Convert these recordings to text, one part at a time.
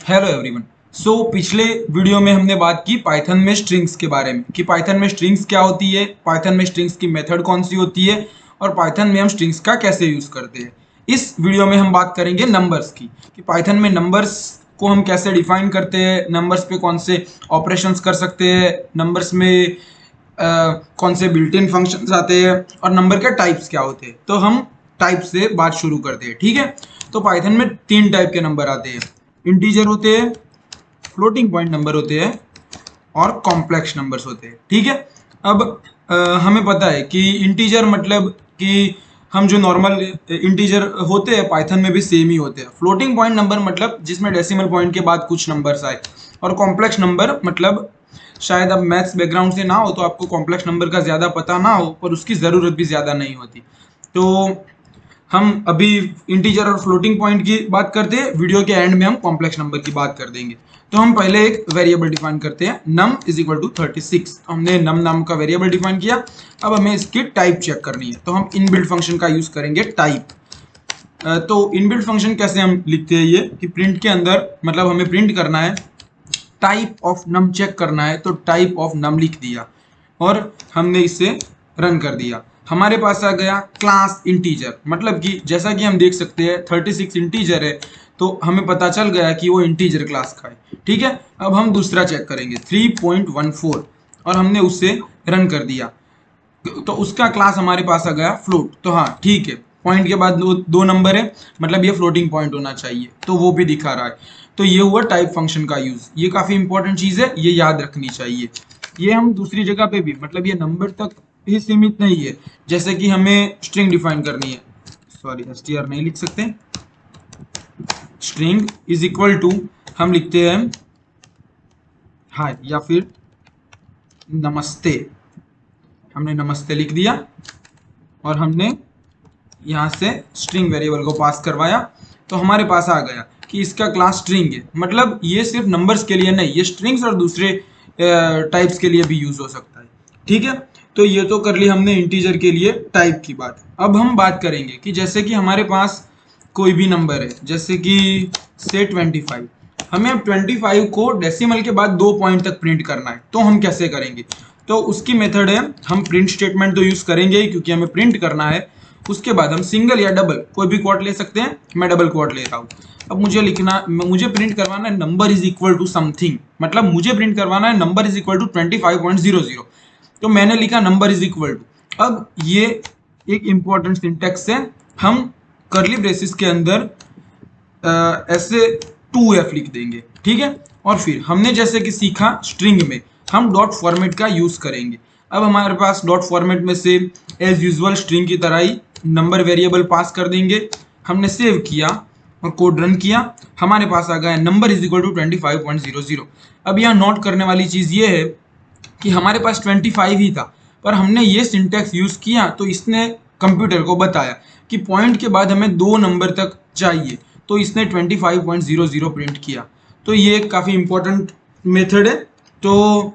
Hello everyone. पिछले video में हमने बात की पाइथन में स्ट्रिंग्स के बारे में कि पाइथन में स्ट्रिंग्स क्या होती है, पाइथन में स्ट्रिंग्स की मेथड कौन सी होती है और पाइथन में हम स्ट्रिंग्स का कैसे यूज़ करते हैं। इस वीडियो में हम बात करेंगे नंबर्स की कि पाइथन में नंबर्स को हम कैसे डिफाइन करते हैं, नंबर्स पे कौन से ऑपरेशंस कर सकते हैं, नंबर्स में कौन से बिल्ट इन फंक्शंस आते हैं और नंबर के टाइप्स क्या होते हैं। तो हम टाइप से बात शुरू करते हैं, ठीक है। तो पाइथन में तीन टाइप के नंबर आते हैं, इंटीजर होते हैं, फ्लोटिंग पॉइंट नंबर होते हैं और कॉम्प्लेक्स नंबर्स होते हैं, ठीक है। अब हमें पता है कि इंटीजर मतलब कि हम जो नॉर्मल इंटीजर होते हैं पाइथन में भी सेम ही होते हैं। फ्लोटिंग पॉइंट नंबर मतलब जिसमें डेसिमल पॉइंट के बाद कुछ नंबर्स आए, और कॉम्प्लेक्स नंबर मतलब शायद अब मैथ्स बैकग्राउंड से ना हो तो आपको कॉम्प्लेक्स नंबर का ज़्यादा पता ना हो, पर उसकी ज़रूरत भी ज़्यादा नहीं होती। तो हम अभी इंटीजर और फ्लोटिंग पॉइंट की बात करते हैं, वीडियो के एंड में हम कॉम्प्लेक्स नंबर की बात कर देंगे। तो हम पहले एक वेरिएबल डिफाइन करते हैं, नम इज इक्वल टू 36। हमने नम नाम का वेरिएबल डिफाइन किया। अब हमें इसकी टाइप चेक करनी है, तो हम इनबिल्ट फंक्शन का यूज करेंगे टाइप। तो इनबिल्ट फंक्शन कैसे हम लिखते हैं, ये कि प्रिंट के अंदर मतलब हमें प्रिंट करना है, टाइप ऑफ नम चेक करना है, तो टाइप ऑफ नम लिख दिया और हमने इसे रन कर दिया। हमारे पास आ गया क्लास इंटीजर, मतलब कि जैसा कि हम देख सकते हैं 36 इंटीजर है, तो हमें पता चल गया कि वो इंटीजर क्लास का है, ठीक है। अब हम दूसरा चेक करेंगे 3.14 और हमने उससे रन कर दिया, तो उसका क्लास हमारे पास आ गया फ्लोट। तो हाँ ठीक है, पॉइंट के बाद दो नंबर है, मतलब ये फ्लोटिंग पॉइंट होना चाहिए, तो वो भी दिखा रहा है। तो ये हुआ टाइप फंक्शन का यूज, ये काफी इंपॉर्टेंट चीज है, ये याद रखनी चाहिए। ये हम दूसरी जगह पे भी, मतलब ये नंबर तक ही सीमित नहीं है। जैसे कि हमें स्ट्रिंग डिफाइन करनी है, सॉरी str नहीं लिख सकते, स्ट्रिंग इज इक्वल टू हम लिखते हैं हाय या फिर नमस्ते। हमने नमस्ते लिख दिया और हमने यहाँ से स्ट्रिंग वेरिएबल को पास करवाया, तो हमारे पास आ गया कि इसका क्लास स्ट्रिंग है। मतलब ये सिर्फ नंबर्स के लिए नहीं, ये स्ट्रिंग्स और दूसरे टाइप्स के लिए भी यूज हो सकता है, ठीक है। तो ये तो कर ली हमने इंटीजर के लिए टाइप की बात। अब हम बात करेंगे कि जैसे कि हमारे पास कोई भी नंबर है, जैसे कि से 25, हमें अब 25 को डेसिमल के बाद 2 पॉइंट तक प्रिंट करना है, तो हम कैसे करेंगे। तो उसकी मेथड है, हम प्रिंट स्टेटमेंट तो यूज करेंगे ही क्योंकि हमें प्रिंट करना है। उसके बाद हम सिंगल या डबल कोई भी क्वोट ले सकते हैं, मैं डबल क्वोट ले रहा हूँ। अब मुझे प्रिंट करवाना है number is equal to something, मतलब मुझे प्रिंट करवाना है नंबर इज इक्वल टू 25.00। तो मैंने लिखा नंबर इज इक्वल टू। अब ये एक इंपॉर्टेंट सिंटेक्स है, हम करली ब्रेसिस के अंदर ऐसे 2f लिख देंगे, ठीक है। और फिर हमने जैसे कि सीखा स्ट्रिंग में हम डॉट फॉर्मेट का यूज करेंगे। अब हमारे पास डॉट फॉर्मेट में से एज यूजुअल स्ट्रिंग की तरह ही नंबर वेरिएबल पास कर देंगे। हमने सेव किया और कोड रन किया, हमारे पास आ गया नंबर इज इक्वल टू 25.00। अब यहाँ नोट करने वाली चीज ये है कि हमारे पास 25 ही था, पर हमने ये सिंटेक्स यूज किया तो इसने कंप्यूटर को बताया कि पॉइंट के बाद हमें 2 नंबर तक चाहिए, तो इसने 25.00 प्रिंट किया। तो ये काफ़ी इंपॉर्टेंट मेथड है। तो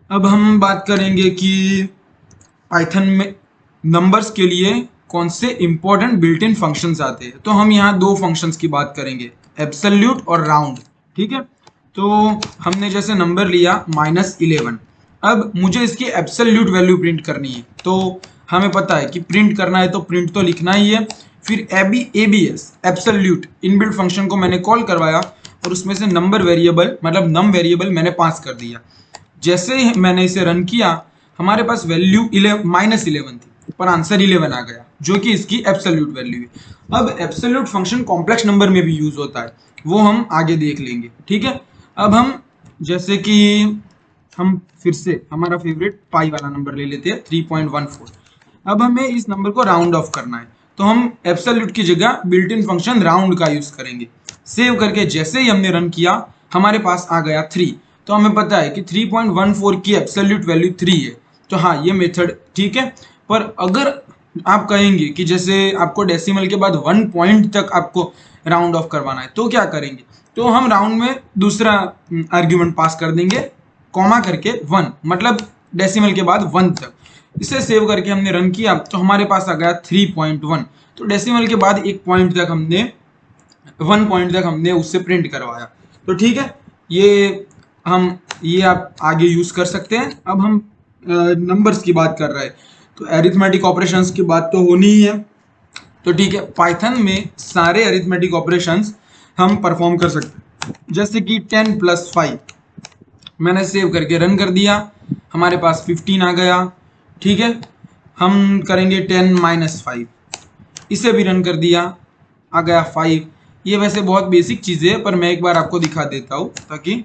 अब हम बात करेंगे कि पाइथन में नंबर्स के लिए कौन से इंपॉर्टेंट बिल्ट इन फंक्शंस आते हैं। तो हम यहाँ दो फंक्शंस की बात करेंगे, एब्सोल्यूट और राउंड, ठीक है। तो हमने जैसे नंबर लिया -11, अब मुझे इसकी एब्सोल्यूट वैल्यू प्रिंट करनी है, तो हमें पता है कि प्रिंट करना है तो प्रिंट तो लिखना ही है। फिर एबीएस एब्सोल्यूट इनबिल्ट फंक्शन को मैंने कॉल करवाया और उसमें से नंबर वेरिएबल मतलब नम वेरिएबल मैंने पास कर दिया। जैसे ही मैंने इसे रन किया, हमारे पास वैल्यू -11 थी, पर आंसर 11 आ गया, जो कि इसकी एब्सोल्यूट वैल्यू है। अब एब्सोल्यूट फंक्शन कॉम्प्लेक्स नंबर में भी यूज होता है, वो हम आगे देख लेंगे, ठीक है। अब हम जैसे कि हम फिर से हमारा फेवरेट पाई वाला नंबर ले लेते हैं 3.14। अब हमें इस नंबर को राउंड ऑफ करना है, तो हम एब्सोल्यूट की जगह बिल्ट इन फंक्शन राउंड का यूज करेंगे। सेव करके जैसे ही हमने रन किया, हमारे पास आ गया 3। तो हमें पता है कि 3.14 की एब्सोल्यूट वैल्यू 3 है, तो हाँ ये मेथड ठीक है। पर अगर आप कहेंगे कि जैसे आपको डेसिमल के बाद 1 पॉइंट तक आपको राउंड ऑफ करवाना है, तो क्या करेंगे, तो हम राउंड में दूसरा आर्ग्यूमेंट पास कर देंगे, कॉमा करके 1, मतलब डेसिमल के बाद 1 तक। इसे सेव करके हमने रन किया तो हमारे पास आ गया 3.1। तो डेसिमल के बाद एक पॉइंट तक हमने 1 पॉइंट तक हमने उससे प्रिंट करवाया। तो ठीक है, ये आप आगे यूज कर सकते हैं। अब हम नंबर्स की बात कर रहे हैं, तो अरिथमेटिक ऑपरेशंस की बात तो होनी ही है। तो ठीक है, पाइथन में सारे अरिथमेटिक ऑपरेशंस हम परफॉर्म कर सकते हैं। जैसे कि 10 + 5 मैंने सेव करके रन कर दिया, हमारे पास 15 आ गया। ठीक है, हम करेंगे 10 - 5, इसे भी रन कर दिया, आ गया 5। ये वैसे बहुत बेसिक चीज़ें है, पर मैं एक बार आपको दिखा देता हूँ ताकि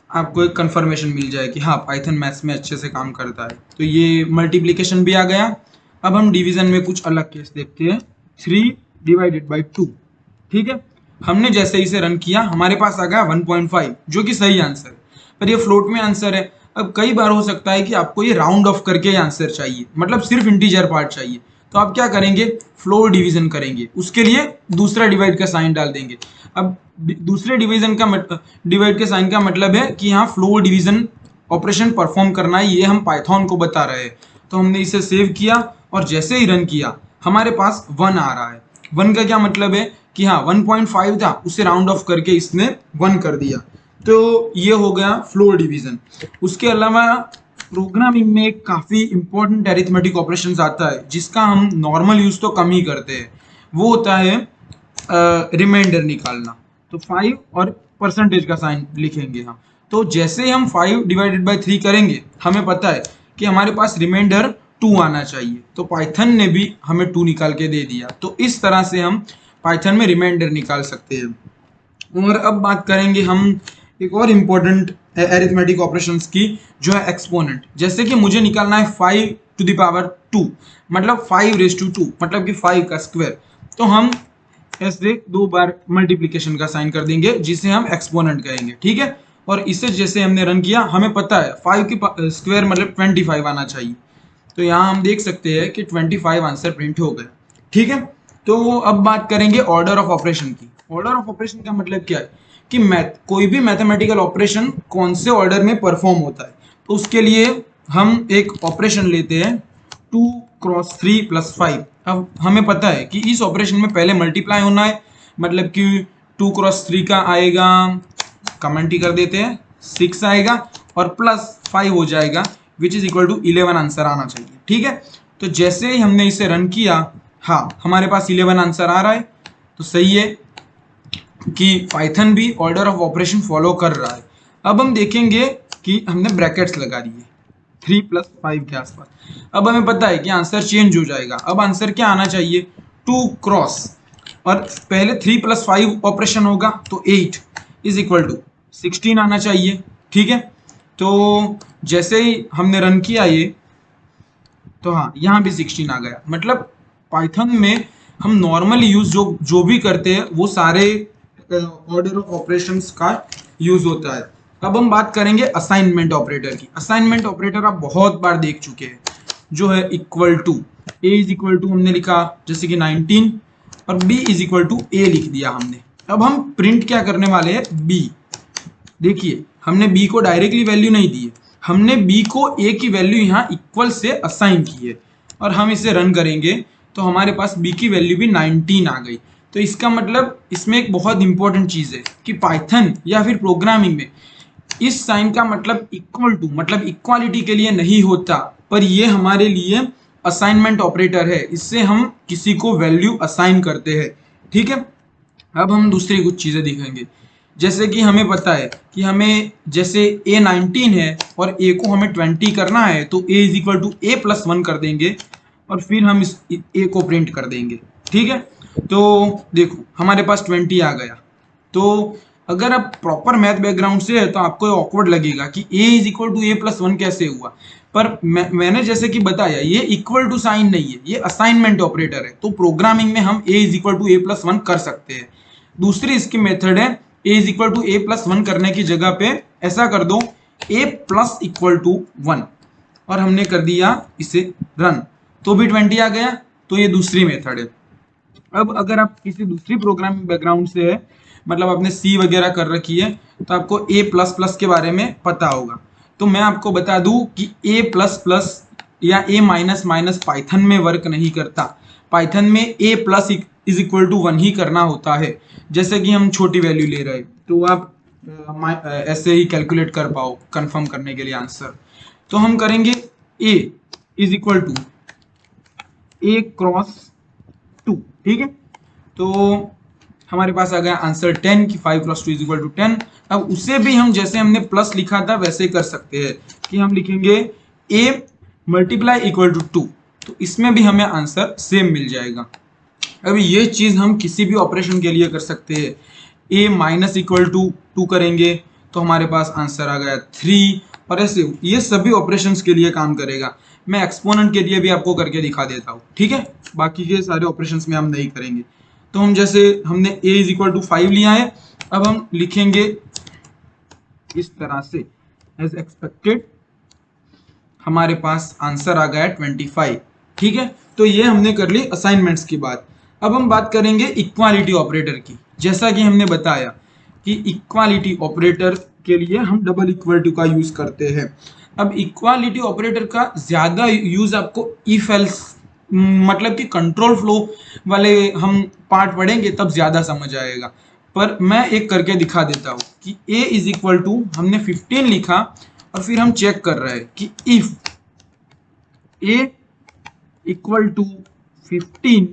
आपको एक कंफर्मेशन मिल जाए कि हाँ पाइथन मैथ्स में अच्छे से काम करता है। तो ये मल्टीप्लिकेशन भी आ गया। अब हम डिवीजन में कुछ अलग केस देखते हैं। 3/2। ठीक है, हमने जैसे इसे रन किया हमारे पास आ गया 1.5, जो कि सही आंसर है, पर ये फ्लोट में आंसर है। अब कई बार हो सकता है कि आपको ये राउंड ऑफ करके आंसर चाहिए, मतलब सिर्फ इंटीजर पार्ट चाहिए, तो आप क्या करेंगे, फ्लोर डिवीजन करेंगे। उसके लिए दूसरा डिवाइड का साइन डाल देंगे। अब दूसरे डिवाइड के साइन का मतलब है कि यहाँ फ्लोर डिवीजन ऑपरेशन परफॉर्म करना है, ये हम पाइथन को बता रहे हैं। तो हमने इसे सेव किया और जैसे ही रन किया हमारे पास 1 आ रहा है। 1 का क्या मतलब है कि हाँ 1.5 था, उसे राउंड ऑफ करके इसने 1 कर दिया। तो ये हो गया फ्लोर डिवीजन। उसके अलावा प्रोग्रामिंग में एक काफ़ी इंपॉर्टेंट अरिथमेटिक ऑपरेशंस आता है जिसका हम नॉर्मल यूज़ तो कम ही करते हैं, वो होता है रिमाइंडर निकालना। तो 5 और परसेंटेज का साइन लिखेंगे हम। तो जैसे ही हम 5/3 करेंगे हमें पता है कि हमारे पास रिमाइंडर 2 आना चाहिए, तो पाइथन ने भी हमें 2 निकाल के दे दिया। तो इस तरह से हम पाइथन में रिमाइंडर निकाल सकते हैं। और अब बात करेंगे हम एक और इम्पोर्टेंट अरिथमेटिक ऑपरेशंस की, जो है एक्सपोनेंट। जैसे कि मुझे निकालना है 5⁻², मतलब 5⁻², मतलब कि 5 का स्क्वायर। तो हम ऐसे 2 बार मल्टीप्लिकेशन का साइन कर देंगे जिसे हम एक्सपोनेंट कहेंगे। ठीक है, और इसे जैसे हमने रन किया हमें पता है 5 की स्क्वायर मतलब 25 आना चाहिए। तो यहाँ हम देख सकते हैं कि 25 आंसर प्रिंट हो गया। ठीक है, तो अब बात करेंगे ऑर्डर ऑफ ऑपरेशन की। ऑर्डर ऑफ ऑपरेशन का मतलब क्या है कि कोई भी मैथमेटिकल ऑपरेशन कौन से ऑर्डर में परफॉर्म होता है। तो उसके लिए हम एक ऑपरेशन लेते हैं 2 × 3 + 5। अब हमें पता है कि इस ऑपरेशन में पहले मल्टीप्लाई होना है, मतलब कि 2 × 3 का आएगा, कमेंट ही कर देते हैं, 6 आएगा और +5 हो जाएगा, which is equal to 11 answer आना चाहिए। ठीक है, तो जैसे ही हमने इसे रन किया, हाँ हमारे पास 11 आंसर आ रहा है। तो सही है कि पाइथन भी ऑर्डर ऑफ ऑपरेशन फॉलो कर रहा है। अब हम देखेंगे कि हमने ब्रैकेट्स लगा दिए 3 + 5 के आसपास। अब हमें पता है कि आंसर चेंज हो जाएगा। अब आंसर क्या आना चाहिए, 2 और पहले 3 + 5 ऑपरेशन होगा तो 8 इज इक्वल टू 16 आना चाहिए। ठीक है, तो जैसे ही हमने रन किया ये, तो हाँ यहाँ भी 16 आ गया। मतलब पाइथन में हम नॉर्मली यूज जो भी करते हैं वो सारे ऑर्डर ऑफ ऑपरेशंस का यूज होता है। अब हम बात करेंगे असाइनमेंट ऑपरेटर की। असाइनमेंट ऑपरेटर आप बहुत बार देख चुके हैं, जो है equal to a is equal to हमने लिखा जैसे कि 19 और b is equal to a लिख दिया हमने। अब हम प्रिंट क्या करने वाले हैं, बी। देखिए हमने बी को डायरेक्टली वैल्यू नहीं दी है, हमने बी को ए की वैल्यू यहाँ इक्वल से असाइन की है और हम इसे रन करेंगे तो हमारे पास बी की वैल्यू भी 19 आ गई। तो इसका मतलब इसमें एक बहुत इंपॉर्टेंट चीज़ है कि पाइथन या फिर प्रोग्रामिंग में इस साइन का मतलब इक्वल टू, मतलब इक्वालिटी के लिए नहीं होता, पर ये हमारे लिए असाइनमेंट ऑपरेटर है, इससे हम किसी को वैल्यू असाइन करते हैं। ठीक है, अब हम दूसरी कुछ चीज़ें दिखेंगे। जैसे कि हमें पता है कि हमें जैसे ए 19 है और ए को हमें 20 करना है, तो ए इज इक्वल टू ए + 1 कर देंगे और फिर हम इस ए को प्रिंट कर देंगे। ठीक है, तो देखो हमारे पास 20 आ गया। तो अगर आप प्रॉपर मैथ बैकग्राउंड से है तो आपको ऑकवर्ड लगेगा कि ए इज इक्वल टू ए + 1 कैसे हुआ, पर मैंने जैसे कि बताया ये इक्वल टू साइन नहीं है, ये असाइनमेंट ऑपरेटर है। तो प्रोग्रामिंग में हम ए इज इक्वल टू ए + 1 कर सकते हैं। दूसरी इसकी मेथड है ए इज इक्वल टू ए + 1 करने की जगह पे ऐसा कर दो ए + इक्वल टू 1 और हमने कर दिया इसे रन, तो भी 20 आ गया। तो ये दूसरी मेथड है। अब अगर आप किसी दूसरी प्रोग्रामिंग बैकग्राउंड से है, मतलब आपने सी वगैरह कर रखी है, तो आपको A++ के बारे में पता होगा। तो मैं आपको बता दूं कि A++ या A-, पाइथन में वर्क नहीं करता। पाइथन में A+ इज इक्वल टू 1 ही करना होता है। जैसे कि हम छोटी वैल्यू ले रहे तो आप ऐसे ही कैलकुलेट कर पाओ कंफर्म करने के लिए आंसर। तो हम करेंगे a is equal to a cross 2, ठीक है। तो हमारे पास आ गया आंसर 10 कि 5 क्रॉस 2 इज इक्वल टू 10। अब उसे भी हम जैसे हमने प्लस लिखा था वैसे ही कर सकते हैं कि हम लिखेंगे a मल्टीप्लाई इक्वल टू 2, तो इसमें भी हमें आंसर सेम मिल जाएगा। अभी ये चीज हम किसी भी ऑपरेशन के लिए कर सकते हैं। a माइनस इक्वल टू 2 करेंगे तो हमारे पास आंसर आ गया 3, और ऐसे ये सभी ऑपरेशंस के लिए काम करेगा। मैं एक्सपोनेंट के लिए भी आपको करके दिखा देता हूँ, ठीक है। बाकी के सारे ऑपरेशंस में हम नहीं करेंगे। तो हम जैसे हमने a इज इक्वल टू 5 लिया है, अब हम लिखेंगे इस तरह से एज एक्सपेक्टेड, हमारे पास आंसर आ गया 25, ठीक है। तो ये हमने कर ली असाइनमेंट्स की बात। अब हम बात करेंगे इक्वालिटी ऑपरेटर की। जैसा कि हमने बताया कि इक्वालिटी ऑपरेटर के लिए हम डबल इक्वल टू का यूज करते हैं। अब इक्वालिटी ऑपरेटर का ज्यादा यूज आपको इफ एल्स मतलब कि कंट्रोल फ्लो वाले हम पार्ट पढ़ेंगे तब ज्यादा समझ आएगा। पर मैं एक करके दिखा देता हूँ कि a इज इक्वल टू हमने 15 लिखा और फिर हम चेक कर रहे हैं कि इफ a इक्वल टू 15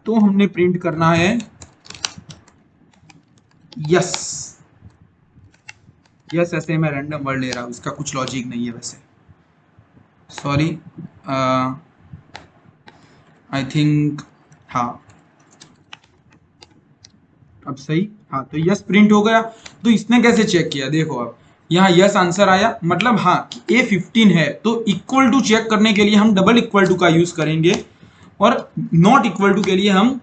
तो हमने प्रिंट करना है यस। यस ऐसे मैं रैंडम वर्ड ले रहा हूँ, इसका कुछ लॉजिक नहीं है वैसे, सॉरी। आई थिंक हाँ अब सही, हाँ तो यस प्रिंट हो गया। तो इसने कैसे चेक किया, देखो अब यहाँ यस आंसर आया, मतलब हाँ कि a 15 है। तो इक्वल टू चेक करने के लिए हम डबल इक्वल टू का यूज करेंगे, और नॉट इक्वल टू के लिए हम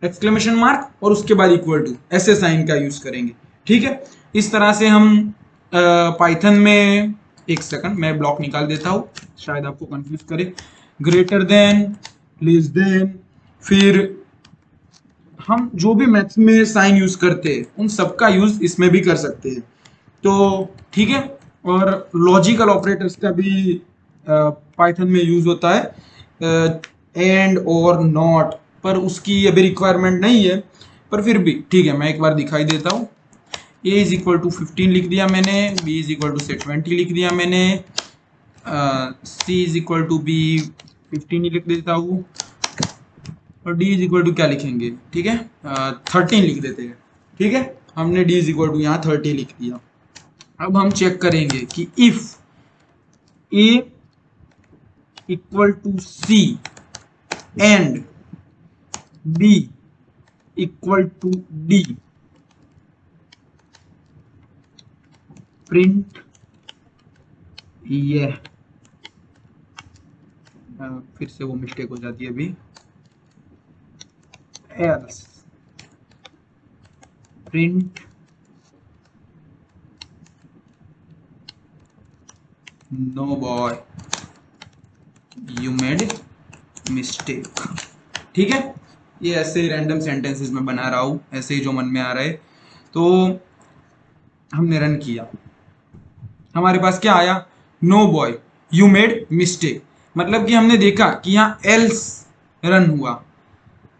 एक्सक्लेमेशन मार्क और उसके बाद इक्वल टू ऐसे साइन का यूज करेंगे, ठीक है। इस तरह से हम पाइथन में, एक सेकंड मैं ब्लॉक निकाल देता हूँ शायद आपको कंफ्यूज करे, ग्रेटर देन, लेस देन, फिर हम जो भी मैथ्स में साइन यूज करते हैं उन सबका यूज इसमें भी कर सकते हैं। तो ठीक है, और लॉजिकल ऑपरेटर्स का भी पाइथन में यूज होता है, एंड और नॉट, पर उसकी अभी रिक्वायरमेंट नहीं है। पर फिर भी ठीक है, मैं एक बार दिखाई देता हूँ। a इज इक्वल टू 15 लिख दिया मैंने, b इज इक्वल टू से 20 लिख दिया मैंने, c is equal to b 15 ही लिख देता हूँ, और d इज इक्वल टू क्या लिखेंगे, ठीक है 13 लिख देते हैं, ठीक है। हमने d इज इक्वल टू यहाँ 30 लिख दिया। अब हम चेक करेंगे कि if a equal to c and b equal to d, print ये फिर से वो मिस्टेक हो जाती है अभी, else print no boy you made mistake, ठीक है। ये ऐसे ही रैंडम सेंटेंसेस में बना रहा हूं, ऐसे ही जो मन में आ रहा है। तो हमने रन किया, हमारे पास क्या आया, no boy you made mistake, मतलब कि हमने देखा कि यहाँ एल्स रन हुआ।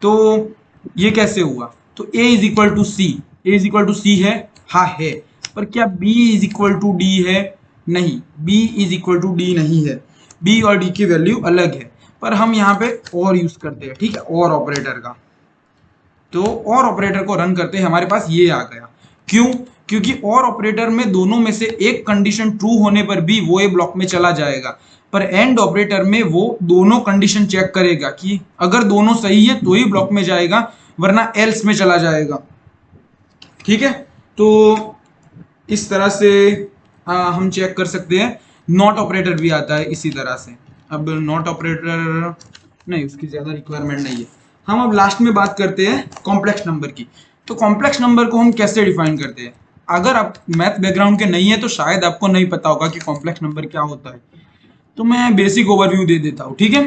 तो ये कैसे हुआ, तो a is equal to C, A is equal to C है, हाँ है, पर क्या b is equal to D है, नहीं, b is equal to D नहीं है, b और d की वैल्यू अलग है। पर हम यहाँ पे और यूज करते हैं, ठीक है, और ऑपरेटर का। तो और ऑपरेटर को रन करते हैं, हमारे पास ये आ गया, क्यों, क्योंकि और ऑपरेटर में दोनों में से एक कंडीशन ट्रू होने पर भी वो ए ब्लॉक में चला जाएगा, पर एंड ऑपरेटर में वो दोनों कंडीशन चेक करेगा कि अगर दोनों सही है तो ही ब्लॉक में जाएगा, वरना एल्स में चला जाएगा, ठीक है। तो इस तरह से हम चेक कर सकते हैं। नॉट ऑपरेटर भी आता है इसी तरह से। अब नॉट ऑपरेटर नहीं, उसकी ज्यादा रिक्वायरमेंट नहीं है। हम अब लास्ट में बात करते हैं कॉम्प्लेक्स नंबर की। तो कॉम्प्लेक्स नंबर को हम कैसे डिफाइन करते हैं, अगर आप मैथ बैकग्राउंड के नहीं है तो शायद आपको नहीं पता होगा कि कॉम्प्लेक्स नंबर क्या होता है। तो मैं बेसिक ओवरव्यू दे देता हूँ, ठीक है।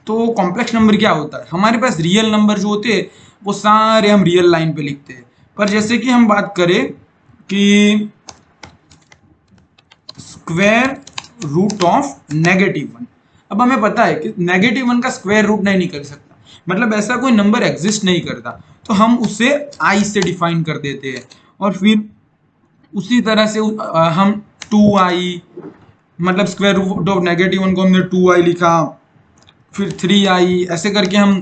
तो कॉम्प्लेक्स नंबर क्या होता है, हमारे पास रियल नंबर जो होते हैं वो सारे हम रियल लाइन पे लिखते हैं। पर जैसे कि हम बात करें कि स्क्वायर रूट ऑफ -1, अब हमें पता है कि -1 का स्क्वायर रूट नहीं निकल सकता, मतलब ऐसा कोई नंबर एग्जिस्ट नहीं करता, तो हम उसे आई से डिफाइन कर देते हैं। और फिर उसी तरह से हम 2i, मतलब square root of negative one को हमने 2i लिखा, फिर 3i, ऐसे करके हम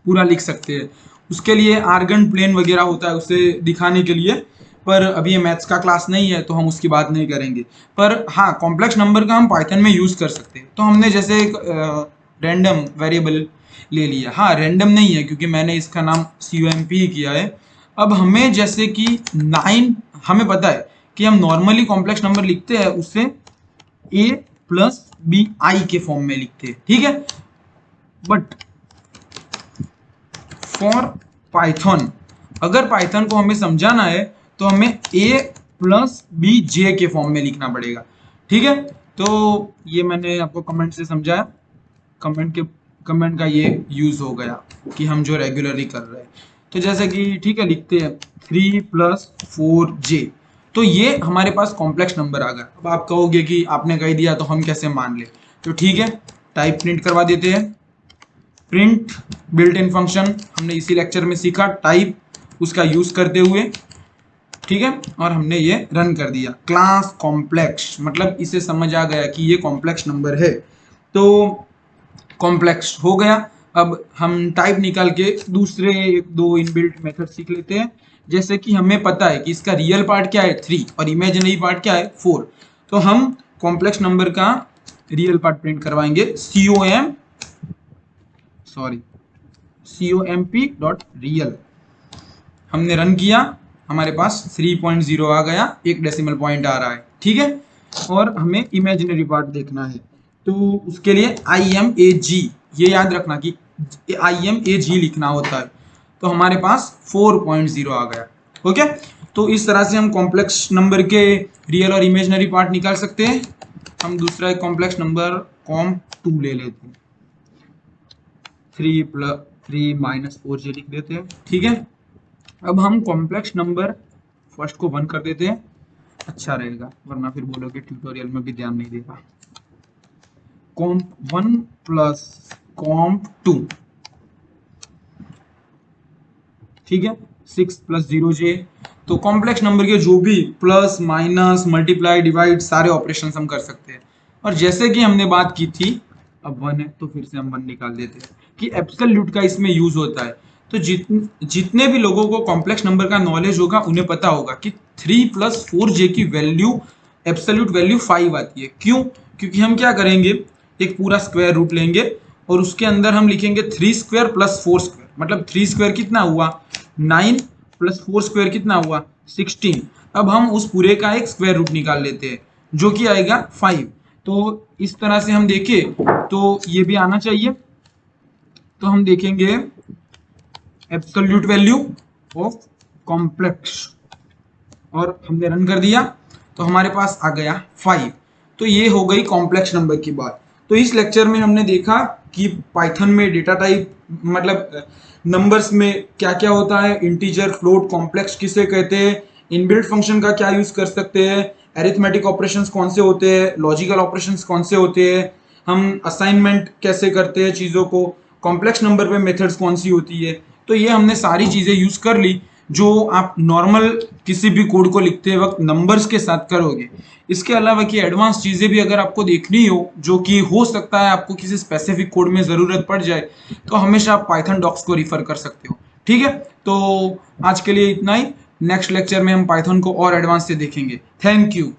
पूरा लिख सकते हैं। उसके लिए आर्गन प्लेन वगैरह होता है उसे दिखाने के लिए, पर अभी ये मैथ्स का क्लास नहीं है तो हम उसकी बात नहीं करेंगे। पर हाँ, कॉम्प्लेक्स नंबर का हम पाइथन में यूज़ कर सकते हैं। तो हमने जैसे एक रैंडम वेरिएबल ले लिया, हाँ रैंडम नहीं है क्योंकि मैंने इसका नाम COMP ही किया है। अब हमें जैसे कि 9, हमें पता है कि हम नॉर्मली कॉम्प्लेक्स नंबर लिखते हैं उसे a प्लस बी आई के फॉर्म में लिखते हैं, ठीक है। बट फॉर पाइथन, अगर पाइथन को हमें समझाना है तो हमें a प्लस बी जे के फॉर्म में लिखना पड़ेगा, ठीक है। तो ये मैंने आपको कमेंट से समझाया, कमेंट का ये यूज हो गया कि हम जो रेगुलरली कर रहे हैं। तो जैसे कि ठीक है, लिखते हैं 3 प्लस 4j, तो ये हमारे पास कॉम्प्लेक्स नंबर आ गया। अब आप कहोगे कि आपने कह दिया तो हम कैसे मान ले, तो ठीक है, टाइप प्रिंट करवा देते हैं। प्रिंट बिल्ट इन फंक्शन हमने इसी लेक्चर में सीखा, टाइप उसका यूज करते हुए, ठीक है। और हमने ये रन कर दिया। क्लास कॉम्प्लेक्स, मतलब इसे समझ आ गया कि ये कॉम्प्लेक्स नंबर है, तो कॉम्प्लेक्स हो गया। अब हम टाइप निकाल के दूसरे 2 इनबिल्ट मेथड सीख लेते हैं। जैसे कि हमें पता है कि इसका रियल पार्ट क्या है 3 और इमेजिनरी पार्ट क्या है 4, तो हम कॉम्प्लेक्स नंबर का रियल पार्ट प्रिंट करवाएंगे COMP डॉट रियल। हमने रन किया, हमारे पास 3.0 आ गया, एक डेसिमल पॉइंट आ रहा है, ठीक है। और हमें इमेजिनरी पार्ट देखना है, तो उसके लिए IMAG, ये याद रखना कि IMAG लिखना होता है। तो हमारे पास 4.0 आ गया, ओके। तो इस तरह से हम कॉम्प्लेक्स नंबर के रियल और इमेजिनरी पार्ट निकाल सकते हैं। हम दूसरा एक कॉम्प्लेक्स नंबर COMP2 ले लेते हैं, 3 माइनस 4j लिख देते हैं, ठीक है। अब हम कॉम्प्लेक्स नंबर फर्स्ट को 1 कर देते हैं, अच्छा रहेगा, वरना फिर बोलोगे ट्यूटोरियल में भी ध्यान नहीं देगा। COMP1 प्लस COMP2, ठीक है, 6 प्लस 0j। तो कॉम्प्लेक्स नंबर के जो भी प्लस माइनस मल्टीप्लाई डिवाइड सारे ऑपरेशन हम कर सकते हैं। और जैसे कि हमने बात की थी, अब 1 है तो फिर से हम 1 निकाल देते हैं कि एब्सोल्यूट का इसमें यूज होता है। तो जितने भी लोगों को कॉम्प्लेक्स नंबर का नॉलेज होगा उन्हें पता होगा कि 3 प्लस 4j की वैल्यू, एब्सोल्यूट वैल्यू 5 आती है। क्यों? क्योंकि हम क्या करेंगे, एक पूरा स्क्वायर रूट लेंगे और उसके अंदर हम लिखेंगे 3 स्क्वायर प्लस 4 स्क्वायर, मतलब 3 स्क्वायर कितना हुआ 9 प्लस 4 स्क्वायर कितना हुआ 16। अब हम उस पूरे का एक स्क्वायर रूट निकाल लेते हैं जो कि आएगा 5। तो इस तरह से हम देखें तो ये भी आना चाहिए। तो हम देखेंगे एब्सोल्यूट वैल्यू ऑफ कॉम्प्लेक्स, और हमने रन कर दिया तो हमारे पास आ गया 5। तो ये हो गई कॉम्प्लेक्स नंबर की बात। तो इस लेक्चर में हमने देखा कि पाइथन में डेटा टाइप, मतलब नंबर्स में क्या क्या होता है, इंटीजर, फ्लोट, कॉम्प्लेक्स किसे कहते हैं, इनबिल्ट फंक्शन का क्या यूज कर सकते हैं, एरिथमेटिक ऑपरेशंस कौन से होते हैं, लॉजिकल ऑपरेशंस कौन से होते हैं, हम असाइनमेंट कैसे करते हैं चीज़ों को, कॉम्प्लेक्स नंबर पे मेथड्स कौन सी होती है। तो ये हमने सारी चीज़ें यूज कर ली जो आप नॉर्मल किसी भी कोड को लिखते वक्त नंबर्स के साथ करोगे। इसके अलावा की एडवांस चीज़ें भी अगर आपको देखनी हो, जो कि हो सकता है आपको किसी स्पेसिफिक कोड में ज़रूरत पड़ जाए, तो हमेशा आप पाइथन डॉक्स को रिफर कर सकते हो, ठीक है। तो आज के लिए इतना ही, नेक्स्ट लेक्चर में हम पाइथन को और एडवांस से देखेंगे। Thank you.